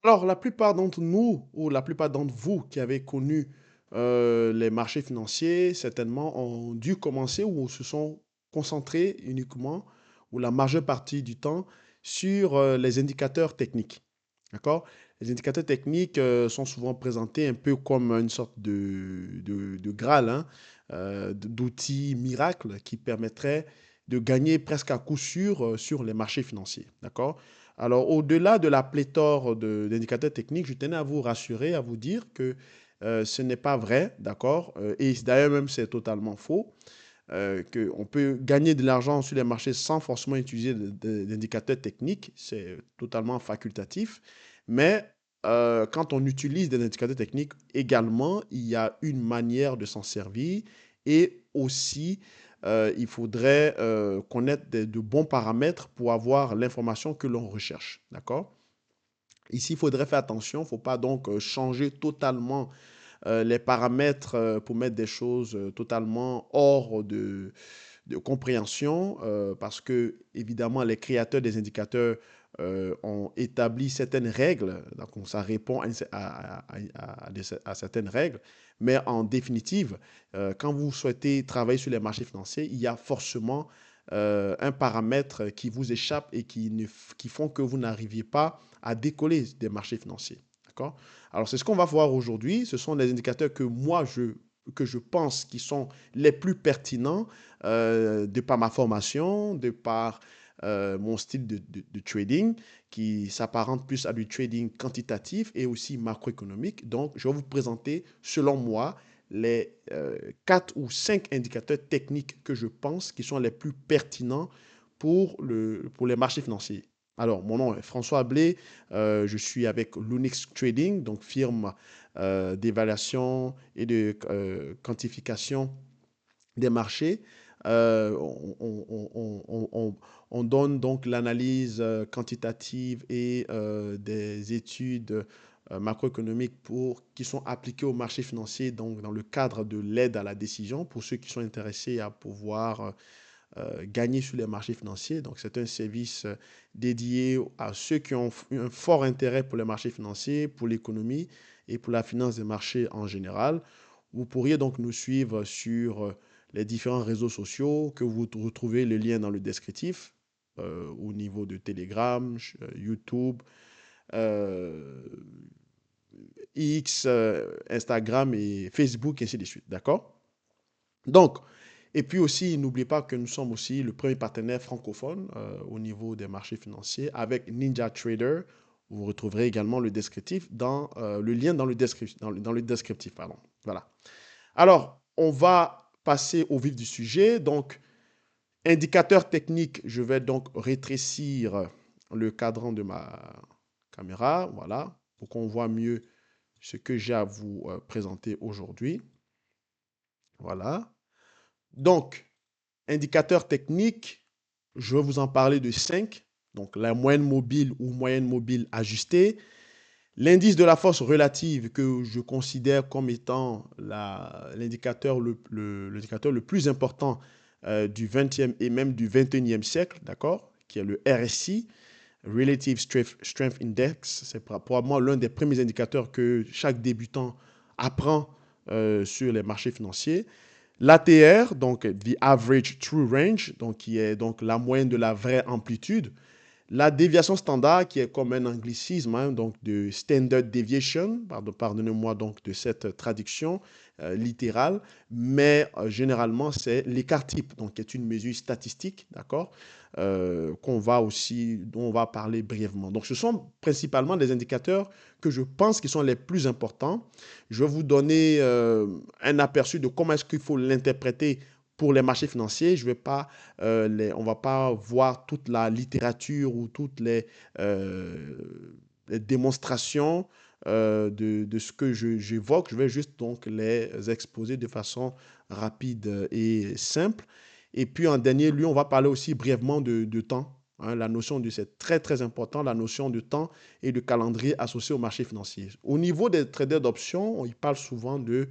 Alors, la plupart d'entre nous ou la plupart d'entre vous qui avez connu les marchés financiers, certainement, ont dû commencer ou se sont concentrés uniquement ou la majeure partie du temps sur les indicateurs techniques. D'accord? Les indicateurs techniques sont souvent présentés un peu comme une sorte de Graal, hein, d'outils miracles qui permettraient de gagner presque à coup sûr sur les marchés financiers. D'accord? Alors, au-delà de la pléthore d'indicateurs techniques, je tenais à vous rassurer, à vous dire que ce n'est pas vrai, d'accord? Et d'ailleurs, même, c'est totalement faux. Qu'on peut gagner de l'argent sur les marchés sans forcément utiliser d'indicateurs techniques. C'est totalement facultatif. Mais quand on utilise des indicateurs techniques, également, il y a une manière de s'en servir et aussi, il faudrait connaître de bons paramètres pour avoir l'information que l'on recherche. D'accord? Ici, il faudrait faire attention. Il ne faut pas donc changer totalement les paramètres pour mettre des choses totalement hors de compréhension parce que, évidemment, les créateurs des indicateurs ont établi certaines règles, donc ça répond à certaines règles, mais en définitive, quand vous souhaitez travailler sur les marchés financiers, il y a forcément un paramètre qui vous échappe et qui font que vous n'arriviez pas à décoller des marchés financiers. D'accord? Alors, c'est ce qu'on va voir aujourd'hui. Ce sont les indicateurs que je pense qui sont les plus pertinents de par ma formation, de par mon style de trading qui s'apparente plus à du trading quantitatif et aussi macroéconomique. Donc, je vais vous présenter, selon moi, les 4 ou 5 indicateurs techniques que je pense qui sont les plus pertinents pour les marchés financiers. Alors, mon nom est François Blé, je suis avec Lunix Trading, donc firme d'évaluation et de quantification des marchés. On donne donc l'analyse quantitative et des études macroéconomiques qui sont appliquées au marché financier donc dans le cadre de l'aide à la décision pour ceux qui sont intéressés à pouvoir gagner sur les marchés financiers. Donc, c'est un service dédié à ceux qui ont un fort intérêt pour les marchés financiers, pour l'économie et pour la finance des marchés en général. Vous pourriez donc nous suivre sur les différents réseaux sociaux que vous retrouvez le lien dans le descriptif au niveau de Telegram, YouTube, euh, X, Instagram et Facebook, ainsi de suite. D'accord? Donc, et puis aussi, n'oubliez pas que nous sommes aussi le premier partenaire francophone au niveau des marchés financiers avec Ninja Trader. Vous retrouverez également le descriptif le lien dans le descriptif, dans le descriptif, pardon. Voilà. Alors, on va passer au vif du sujet. Donc, indicateur technique, je vais donc rétrécir le cadran de ma caméra, voilà, pour qu'on voit mieux ce que j'ai à vous présenter aujourd'hui. Voilà. Donc, indicateur technique, je vais vous en parler de 5. Donc, la moyenne mobile ou moyenne mobile ajustée. L'indice de la force relative que je considère comme étant l'indicateur le plus important du 20e et même du 21e siècle, d'accord, qui est le RSI, Relative Strength Index. C'est probablement l'un des premiers indicateurs que chaque débutant apprend sur les marchés financiers. L'ATR, donc the average true range, donc qui est donc la moyenne de la vraie amplitude. La déviation standard, qui est comme un anglicisme, hein, donc de standard deviation, pardonnez-moi donc de cette traduction littérale, mais généralement c'est l'écart type, donc qui est une mesure statistique, d'accord, dont on va parler brièvement. Donc ce sont principalement des indicateurs que je pense qui sont les plus importants. Je vais vous donner un aperçu de comment est-ce qu'il faut l'interpréter pour les marchés financiers. On ne va pas voir toute la littérature ou toutes les démonstrations de ce que j'évoque. Je vais juste donc les exposer de façon rapide et simple. Et puis en dernier lieu, on va parler aussi brièvement de temps. Hein, c'est très très important, la notion de temps et de calendrier associé au marché financier. Au niveau des traders d'options, il parle souvent de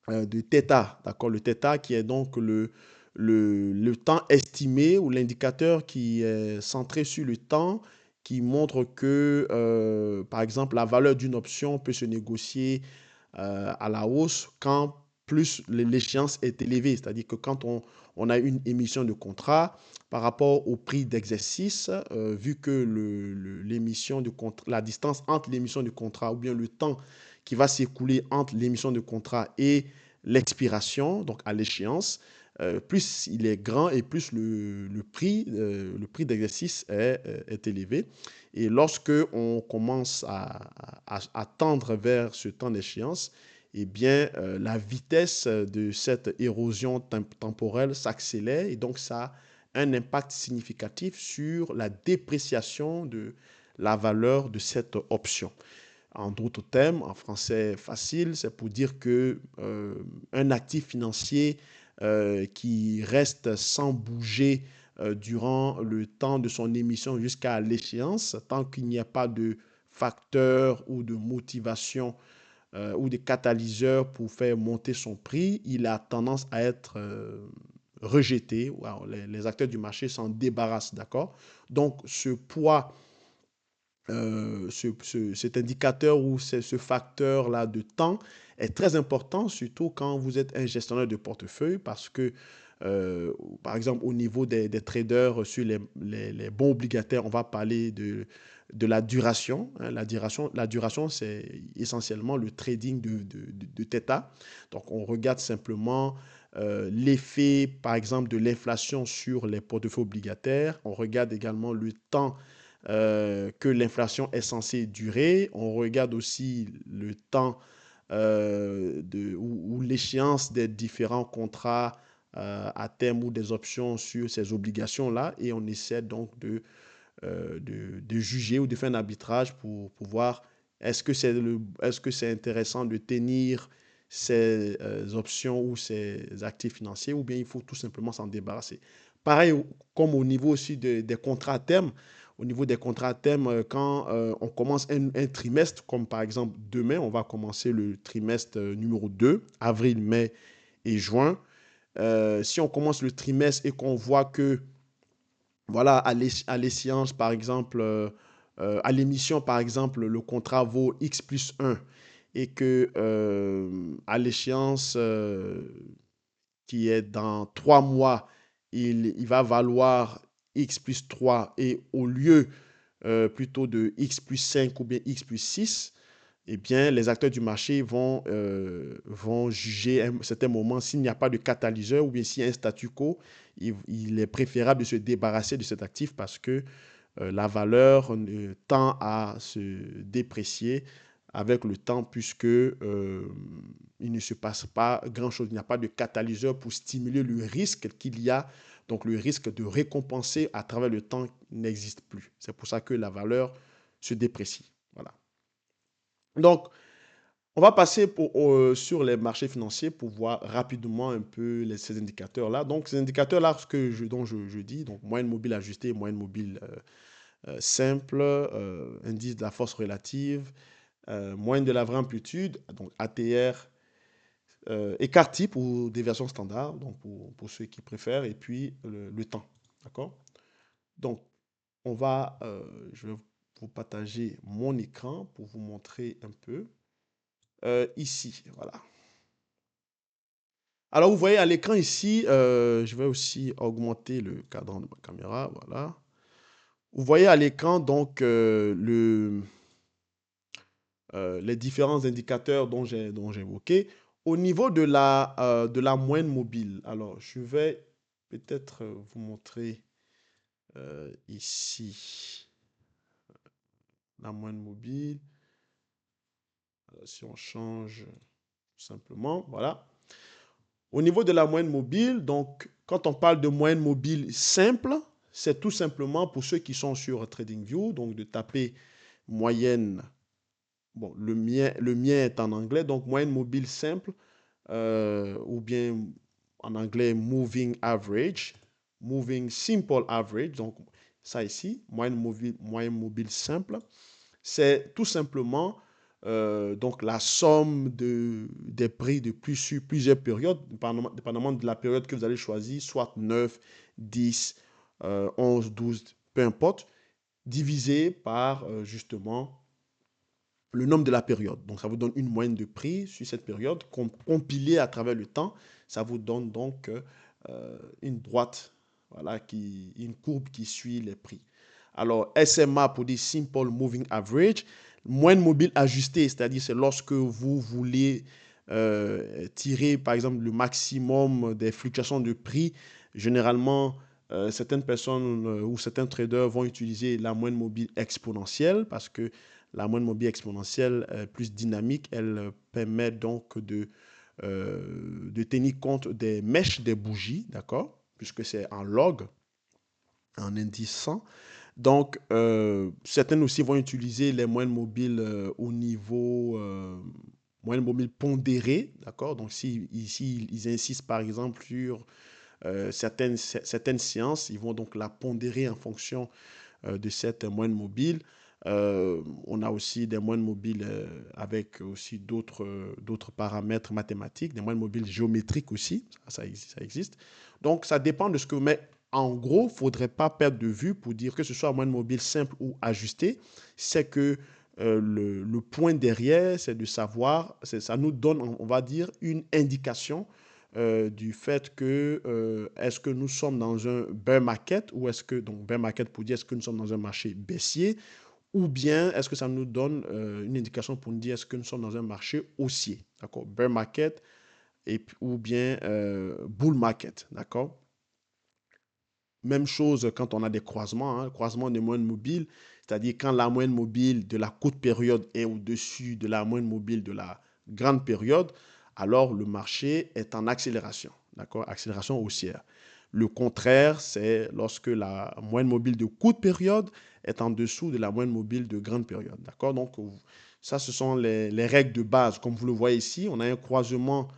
θ, d'accord? Le θ qui est donc le temps estimé ou l'indicateur qui est centré sur le temps qui montre que, par exemple, la valeur d'une option peut se négocier à la hausse quand plus l'échéance est élevée. C'est-à-dire que quand on a une émission de contrat par rapport au prix d'exercice, vu que l'émission de contrat, la distance entre l'émission de contrat ou bien le temps qui va s'écouler entre l'émission de contrat et l'expiration, donc à l'échéance, plus il est grand et plus le prix d'exercice est élevé. Et lorsque on commence à tendre vers ce temps d'échéance, eh bien, la vitesse de cette érosion temporelle s'accélère et donc ça a un impact significatif sur la dépréciation de la valeur de cette option. En d'autres termes, en français facile, c'est pour dire que un actif financier qui reste sans bouger durant le temps de son émission jusqu'à l'échéance, tant qu'il n'y a pas de facteur ou de motivation ou de catalyseur pour faire monter son prix, il a tendance à être rejeté. Wow, les acteurs du marché s'en débarrassent, d'accord? Donc, ce poids cet indicateur ou ce facteur-là de temps est très important, surtout quand vous êtes un gestionnaire de portefeuille, parce que, euh, par exemple, au niveau des traders sur les bons obligataires, on va parler de la duration. Hein. La duration, c'est essentiellement le trading de Theta. Donc, on regarde simplement l'effet, par exemple, de l'inflation sur les portefeuilles obligataires. On regarde également le temps que l'inflation est censée durer. On regarde aussi le temps ou l'échéance des différents contrats à terme ou des options sur ces obligations-là et on essaie donc de juger ou de faire un arbitrage pour voir est-ce que c'est intéressant de tenir ces options ou ces actifs financiers ou bien il faut tout simplement s'en débarrasser. Pareil, comme au niveau aussi des contrats à terme, au niveau des contrats à terme, quand on commence un trimestre, comme par exemple demain, on va commencer le trimestre numéro 2, avril, mai et juin. Si on commence le trimestre et qu'on voit que, voilà, à l'échéance, par exemple, à l'émission, par exemple, le contrat vaut X plus 1 et que à l'échéance qui est dans 3 mois, il va valoir X plus 3 et au lieu plutôt de X plus 5 ou bien X plus 6, eh bien, les acteurs du marché vont juger à un certain moment s'il n'y a pas de catalyseur ou bien s'il y a un statu quo, il est préférable de se débarrasser de cet actif parce que la valeur tend à se déprécier avec le temps puisque il ne se passe pas grand-chose. Il n'y a pas de catalyseur pour stimuler le risque qu'il y a. Donc le risque de récompenser à travers le temps n'existe plus. C'est pour ça que la valeur se déprécie. Voilà. Donc, on va passer sur les marchés financiers pour voir rapidement un peu ces indicateurs-là. Donc, ces indicateurs-là, dont je dis, donc moyenne mobile ajustée, moyenne mobile simple, indice de la force relative, moyenne de la vraie amplitude, donc ATR, écart type ou déviation standard, donc pour ceux qui préfèrent, et puis le temps. D'accord? Donc, je vais vous partager mon écran pour vous montrer un peu. Ici, voilà. Alors, vous voyez à l'écran ici, je vais aussi augmenter le cadran de ma caméra, voilà. Vous voyez à l'écran donc les différents indicateurs dont j'ai évoqué. Au niveau de la moyenne mobile, alors je vais peut-être vous montrer ici la moyenne mobile. Alors, si on change tout simplement, voilà. Au niveau de la moyenne mobile, donc quand on parle de moyenne mobile simple, c'est tout simplement pour ceux qui sont sur TradingView, donc de taper moyenne. Bon, le mien est en anglais, donc moyenne mobile simple, ou bien en anglais moving average, moving simple average, donc ça ici, moyenne mobile simple, c'est tout simplement donc la somme des prix de plusieurs périodes, dépendamment de la période que vous allez choisir, soit 9, 10, 11, 12, peu importe. divisé par justement le nombre de la période. Donc, ça vous donne une moyenne de prix sur cette période. Compilée à travers le temps, ça vous donne donc une droite, voilà, une courbe qui suit les prix. Alors, SMA pour dire Simple Moving Average. Moyenne mobile ajustée, c'est-à-dire c'est lorsque vous voulez tirer, par exemple, le maximum des fluctuations de prix. Généralement, certaines personnes ou certains traders vont utiliser la moyenne mobile exponentielle parce que la moyenne mobile exponentielle plus dynamique, elle permet donc de tenir compte des mèches des bougies, d'accord? Puisque c'est en log, en indice 100. Donc, certaines aussi vont utiliser les moyennes mobiles au niveau moyenne mobile pondérée, d'accord? Donc, si ici, ils insistent par exemple sur certaines séances, ils vont donc la pondérer en fonction de cette moyenne mobile. On a aussi des moyennes mobiles avec aussi d'autres paramètres mathématiques, des moyennes mobiles géométriques aussi, ça existe. Donc, ça dépend de ce que... Mais en gros, il ne faudrait pas perdre de vue pour dire que ce soit moyenne mobile simple ou ajustée, c'est que le point derrière, c'est de savoir, ça nous donne, on va dire, une indication du fait que est-ce que nous sommes dans un bear market ou est-ce que, donc bear market pour dire est-ce que nous sommes dans un marché baissier ou bien est-ce que ça nous donne une indication pour nous dire est-ce que nous sommes dans un marché haussier, d'accord, bear market ou bien bull market, d'accord. Même chose quand on a des croisements, hein, croisement des moyennes mobiles, c'est-à-dire quand la moyenne mobile de la courte période est au-dessus de la moyenne mobile de la grande période, alors le marché est en accélération, d'accord? Accélération haussière. Le contraire, c'est lorsque la moyenne mobile de courte période est en dessous de la moyenne mobile de grande période, d'accord? Donc, ça, ce sont les règles de base. Comme vous le voyez ici, on a un croisement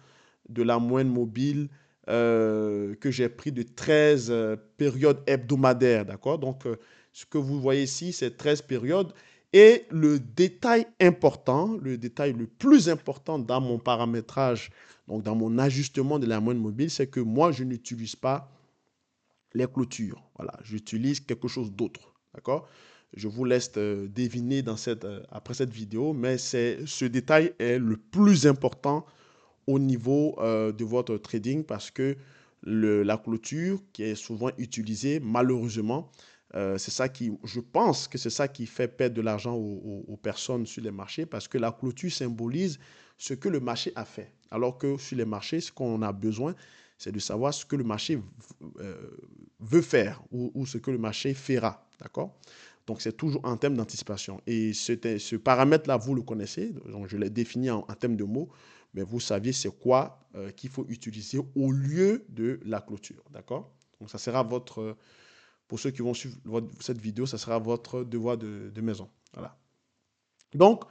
de la moyenne mobile que j'ai pris de 13 périodes hebdomadaires, d'accord? Donc, ce que vous voyez ici, c'est 13 périodes. Et le détail important, le détail le plus important dans mon paramétrage, donc dans mon ajustement de la moyenne mobile, c'est que moi, je n'utilise pas les clôtures. Voilà, j'utilise quelque chose d'autre, d'accord? Je vous laisse deviner après cette vidéo, mais ce détail est le plus important au niveau de votre trading parce que la clôture qui est souvent utilisée, malheureusement, c'est ça qui, je pense que c'est ça qui fait perdre de l'argent aux personnes sur les marchés parce que la clôture symbolise ce que le marché a fait. Alors que sur les marchés, ce qu'on a besoin, c'est de savoir ce que le marché veut faire ou ce que le marché fera. D'accord? Donc, c'est toujours en termes d'anticipation. Et ce paramètre-là, vous le connaissez. Donc, je l'ai défini en termes de mots mais vous saviez c'est quoi qu'il faut utiliser au lieu de la clôture. D'accord? Donc, ça sera pour ceux qui vont suivre cette vidéo, ça sera votre devoir de maison. Voilà. Donc,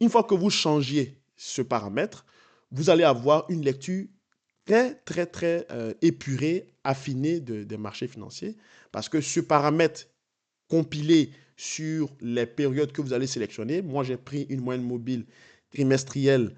une fois que vous changiez ce paramètre, vous allez avoir une lecture très, très, très épurée, affinée des marchés financiers parce que ce paramètre compilé sur les périodes que vous allez sélectionner, moi j'ai pris une moyenne mobile trimestrielle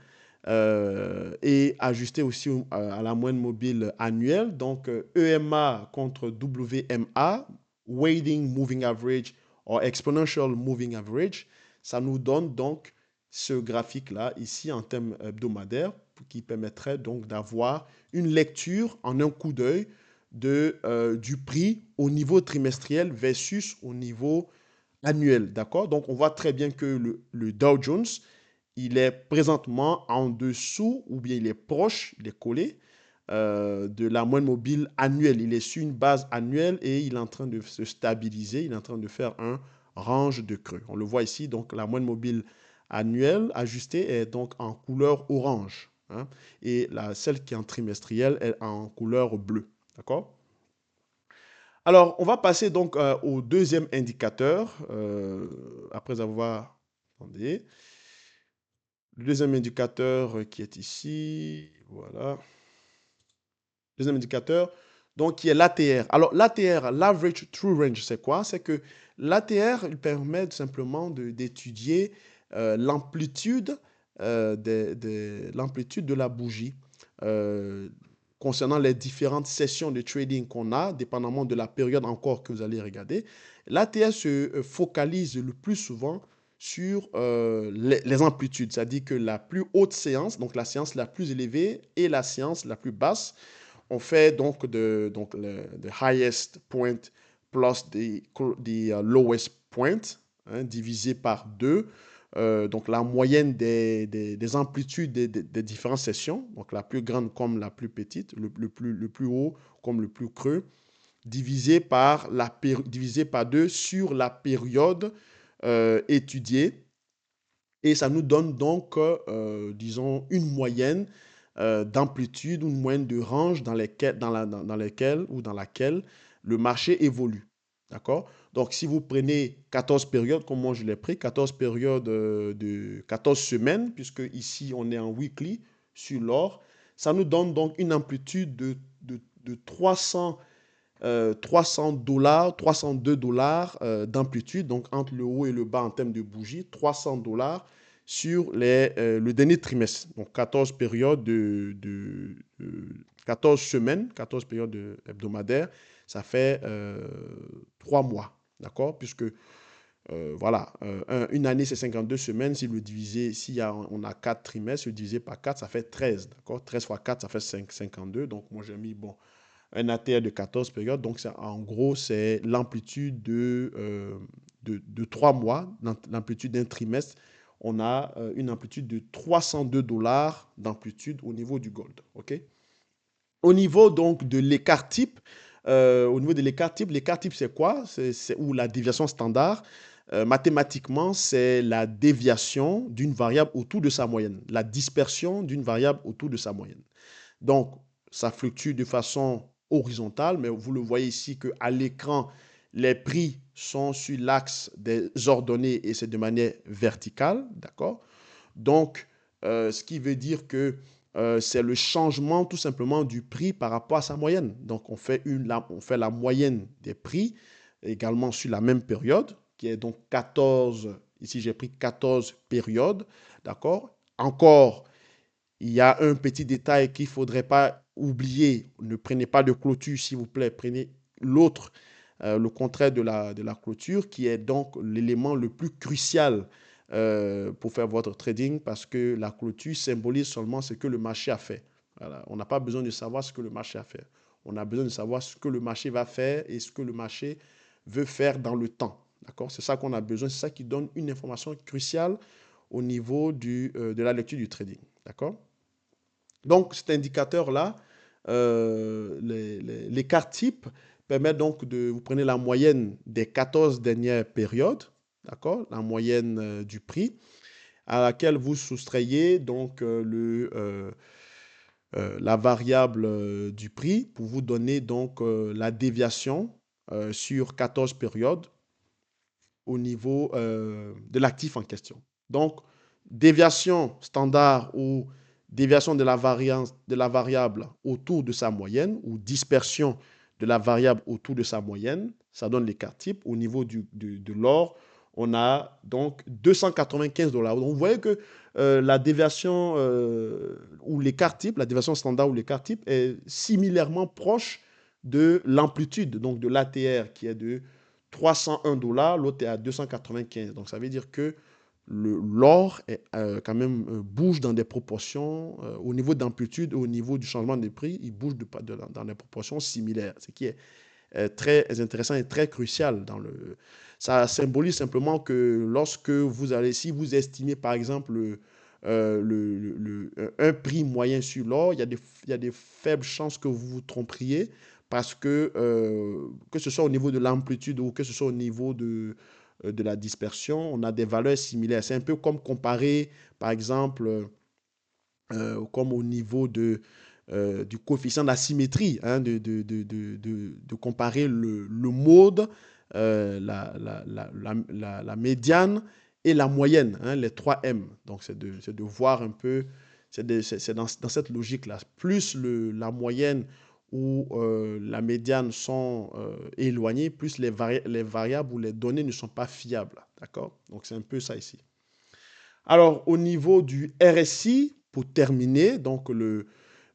et ajusté aussi à la moyenne mobile annuelle. Donc, EMA contre WMA, Weighting Moving Average ou Exponential Moving Average, ça nous donne donc ce graphique-là ici en termes hebdomadaires qui permettrait donc d'avoir une lecture en un coup d'œil du prix au niveau trimestriel versus au niveau annuel. D'accord? Donc, on voit très bien que le Dow Jones, il est présentement en dessous ou bien il est proche, il est collé de la moyenne mobile annuelle. Il est sur une base annuelle et il est en train de se stabiliser, il est en train de faire un range de creux. On le voit ici, donc la moyenne mobile annuelle ajustée est donc en couleur orange. Hein, et celle qui est en trimestriel est en couleur bleue. D'accord? Alors, on va passer donc au deuxième indicateur, après avoir... Attendez. Le deuxième indicateur qui est ici, voilà. Deuxième indicateur, donc qui est l'ATR. Alors, l'ATR, l'Average True Range, c'est quoi? C'est que l'ATR, il permet simplement d'étudier l'amplitude l'amplitude de la bougie. Euh, concernant les différentes sessions de trading qu'on a, dépendamment de la période encore que vous allez regarder. L'ATS se focalise le plus souvent sur les amplitudes, c'est-à-dire que la plus haute séance, donc la séance la plus élevée et la séance la plus basse, on fait donc le highest point plus the lowest point, hein, divisé par 2. Donc la moyenne des amplitudes des différentes sessions, donc la plus grande comme la plus petite, le plus haut comme le plus creux, divisé par 2 sur la période étudiée. Et ça nous donne donc, disons, une moyenne d'amplitude ou une moyenne de range dans lesquelles ou dans laquelle le marché évolue. D'accord? Donc, si vous prenez 14 périodes, comme moi je l'ai pris, 14 périodes de 14 semaines, puisque ici on est en weekly sur l'or, ça nous donne donc une amplitude de 300 dollars, 302 dollars d'amplitude, donc entre le haut et le bas en termes de bougies, 300 dollars sur le dernier trimestre. Donc 14 périodes 14 semaines, 14 périodes hebdomadaires, ça fait 3 mois, d'accord? Puisque voilà, une année c'est 52 semaines, si le divisé, on a 4 trimestres, le divisé par 4, ça fait 13, d'accord? 13 fois 4, ça fait 52, donc moi j'ai mis, bon, un ATR de 14 périodes. Donc, en gros, c'est l'amplitude de 3 mois, l'amplitude d'un trimestre. On a une amplitude de 302 dollars d'amplitude au niveau du gold. OK? Au niveau donc de l'écart type, l'écart type, c'est quoi? Ou la déviation standard. Mathématiquement, c'est la déviation d'une variable autour de sa moyenne, la dispersion d'une variable autour de sa moyenne. Donc, ça fluctue de façon horizontale, mais vous le voyez ici qu'à l'écran, les prix sont sur l'axe des ordonnées et c'est de manière verticale, d'accord? Donc, ce qui veut dire que c'est le changement tout simplement du prix par rapport à sa moyenne. Donc, on fait la moyenne des prix également sur la même période, qui est donc 14, ici j'ai pris 14 périodes, d'accord? Encore, il y a un petit détail qu'il ne faudrait pas oublier. Ne prenez pas de clôture, s'il vous plaît. Prenez l'autre, le contraire de la clôture, qui est donc l'élément le plus crucial pour faire votre trading, parce que la clôture symbolise seulement ce que le marché a fait. Voilà. On n'a pas besoin de savoir ce que le marché a fait. On a besoin de savoir ce que le marché va faire et ce que le marché veut faire dans le temps. D'accord? C'est ça qu'on a besoin. C'est ça qui donne une information cruciale au niveau de la lecture du trading. D'accord? Donc, cet indicateur-là, l'écart type permet donc vous prenez la moyenne des 14 dernières périodes, d'accord, la moyenne du prix, à laquelle vous soustrayez donc la variable du prix pour vous donner donc la déviation sur 14 périodes au niveau de l'actif en question. Donc, déviation standard ou déviation de la variable autour de sa moyenne ou dispersion de la variable autour de sa moyenne, ça donne l'écart type. Au niveau de l'or, on a donc 295 dollars. Donc, vous voyez que la déviation ou l'écart type, la déviation standard ou l'écart type est similairement proche de l'amplitude, donc de l'ATR qui est de 301 dollars, l'autre est à 295. Donc, ça veut dire que l'or quand même bouge dans des proportions, au niveau d'amplitude, au niveau du changement de prix, il bouge dans des proportions similaires, ce qui est très intéressant et très crucial. Ça symbolise simplement que lorsque si vous estimez par exemple un prix moyen sur l'or, il y a des faibles chances que vous vous trompiez parce que ce soit au niveau de l'amplitude ou que ce soit au niveau de la dispersion, on a des valeurs similaires. C'est un peu comme comparer, par exemple, comme au niveau du coefficient d'asymétrie, hein, de comparer le mode, la médiane et la moyenne, hein, les 3 M. Donc, c'est de voir un peu, c'est dans cette logique-là. Plus la moyenne ou la médiane sont éloignées, plus les variables ou les données ne sont pas fiables. D'accord? Donc, c'est un peu ça ici. Alors, au niveau du RSI, pour terminer, donc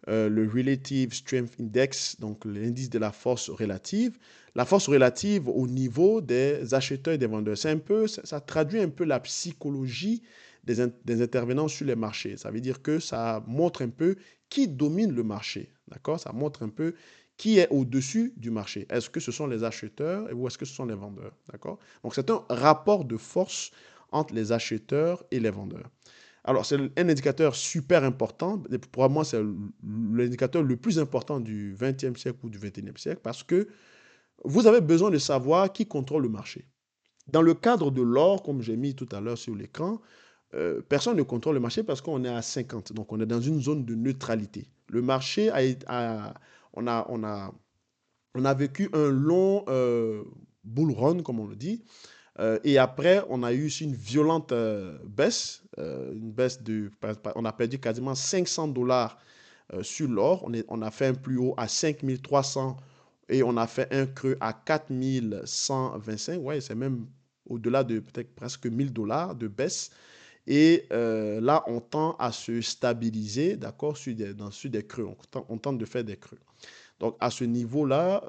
le Relative Strength Index, donc l'indice de la force relative. La force relative au niveau des acheteurs et des vendeurs. C'est un peu, ça traduit un peu la psychologie des intervenants sur les marchés. Ça veut dire que ça montre un peu qui domine le marché. D'accord? Ça montre un peu qui est au-dessus du marché. Est-ce que ce sont les acheteurs ou est-ce que ce sont les vendeurs? D'accord? Donc, c'est un rapport de force entre les acheteurs et les vendeurs. Alors, c'est un indicateur super important. Pour moi, c'est l'indicateur le plus important du 20e siècle ou du 21e siècle parce que vous avez besoin de savoir qui contrôle le marché. Dans le cadre de l'or, comme j'ai mis tout à l'heure sur l'écran, personne ne contrôle le marché parce qu'on est à 50. Donc, on est dans une zone de neutralité. Le marché on a, on a, on a vécu un long bull run, comme on le dit. Et après, on a eu une violente baisse, une baisse on a perdu quasiment 500 dollars sur l'or. On a fait un plus haut à 5300 et on a fait un creux à 4125. Ouais, c'est même au-delà de peut-être presque 1000 dollars de baisse. Et là, on tend à se stabiliser, d'accord, sur des creux. On tente de faire des creux. Donc, à ce niveau-là,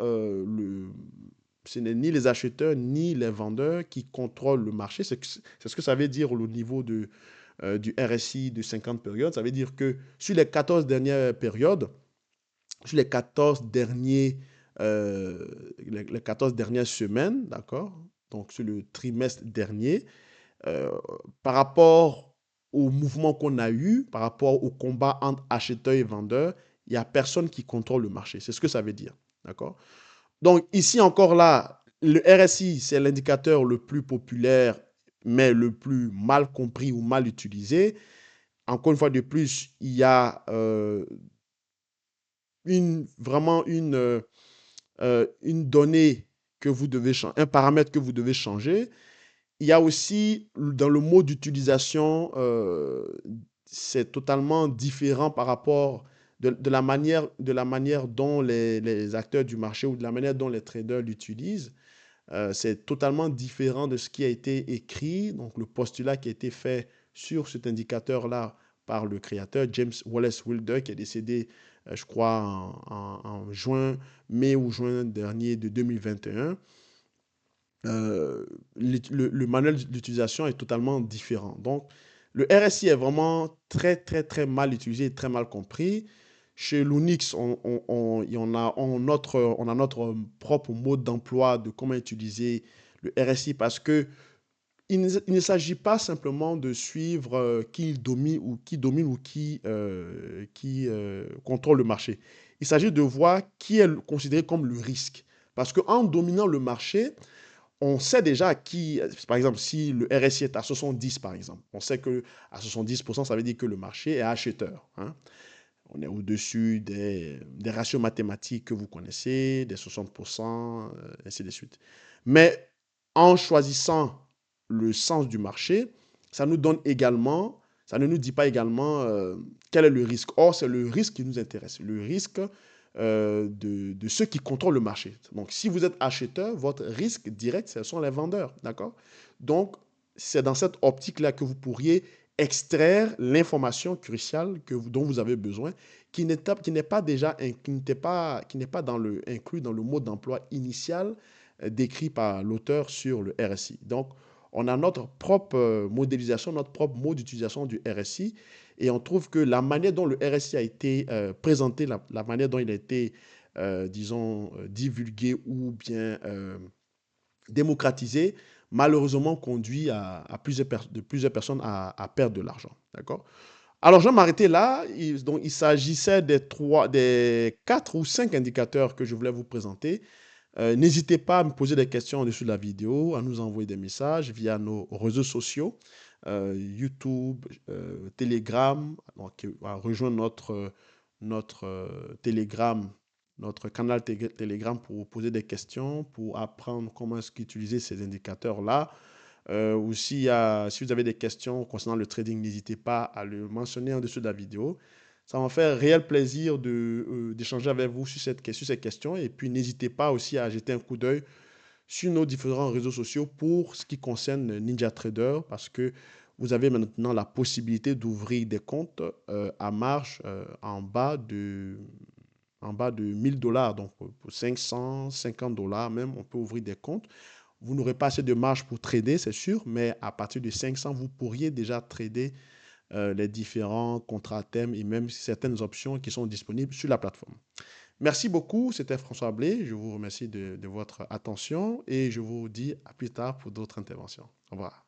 ce n'est ni les acheteurs ni les vendeurs qui contrôlent le marché. C'est ce que ça veut dire au niveau du RSI de 50 périodes. Ça veut dire que sur les 14 dernières périodes, sur les 14 derniers, les 14 dernières semaines, d'accord? Donc, sur le trimestre dernier, euh, par rapport au mouvement qu'on a eu, par rapport au combat entre acheteurs et vendeurs, il n'y a personne qui contrôle le marché. C'est ce que ça veut dire. D'accord? Donc, ici encore là, le RSI, c'est l'indicateur le plus populaire, mais le plus mal compris ou mal utilisé. Encore une fois de plus, il y a vraiment une donnée que vous devez changer, un paramètre que vous devez changer. Il y a aussi dans le mode d'utilisation, c'est totalement différent par rapport de la manière dont les acteurs du marché ou de la manière dont les traders l'utilisent. C'est totalement différent de ce qui a été écrit, donc le postulat qui a été fait sur cet indicateur-là par le créateur James Wallace Wilder, qui est décédé, je crois, en mai ou juin dernier de 2021. Le manuel d'utilisation est totalement différent. Donc, le RSI est vraiment très, très, très mal utilisé et très mal compris. Chez l'Unix, on a notre propre mode d'emploi de comment utiliser le RSI parce que il ne s'agit pas simplement de suivre qui domine ou qui contrôle le marché. Il s'agit de voir qui est considéré comme le risque. Parce qu'en dominant le marché, on sait déjà qui, par exemple, si le RSI est à 70, par exemple, on sait que à 70%, ça veut dire que le marché est acheteur. Hein. On est au-dessus des ratios mathématiques que vous connaissez, des 60%, ainsi de suite. Mais en choisissant le sens du marché, ça nous donne également, ça ne nous dit pas également quel est le risque. Or, c'est le risque qui nous intéresse, le risque de ceux qui contrôlent le marché. Donc, si vous êtes acheteur, votre risque direct, ce sont les vendeurs. D'accord? Donc, c'est dans cette optique-là que vous pourriez extraire l'information cruciale dont vous avez besoin, qui n'est pas déjà, qui n'est pas inclus dans le mode d'emploi initial décrit par l'auteur sur le RSI. Donc, on a notre propre modélisation, notre propre mode d'utilisation du RSI, et on trouve que la manière dont le RSI a été présenté, la manière dont il a été, disons, divulgué ou bien démocratisé, malheureusement conduit plusieurs personnes à perdre de l'argent. D'accord? Alors, je vais m'arrêter là. Donc, il s'agissait des 4 ou 5 indicateurs que je voulais vous présenter. N'hésitez pas à me poser des questions en dessous de la vidéo, à nous envoyer des messages via nos réseaux sociaux, YouTube, Telegram. Donc, à rejoindre notre Telegram, notre canal Telegram pour vous poser des questions, pour apprendre comment est-ce qu'utiliser ces indicateurs-là. Aussi, si vous avez des questions concernant le trading, n'hésitez pas à le mentionner en dessous de la vidéo. Ça m'a fait réel plaisir d'échanger avec vous sur ces questions. Et puis, n'hésitez pas aussi à jeter un coup d'œil sur nos différents réseaux sociaux pour ce qui concerne NinjaTrader parce que vous avez maintenant la possibilité d'ouvrir des comptes à marge en bas de 1000 $. Donc, pour 550 $ même, on peut ouvrir des comptes. Vous n'aurez pas assez de marge pour trader, c'est sûr, mais à partir de 500, vous pourriez déjà trader les différents contrats à terme et même certaines options qui sont disponibles sur la plateforme. Merci beaucoup, c'était François Blé. Je vous remercie de votre attention et je vous dis à plus tard pour d'autres interventions. Au revoir.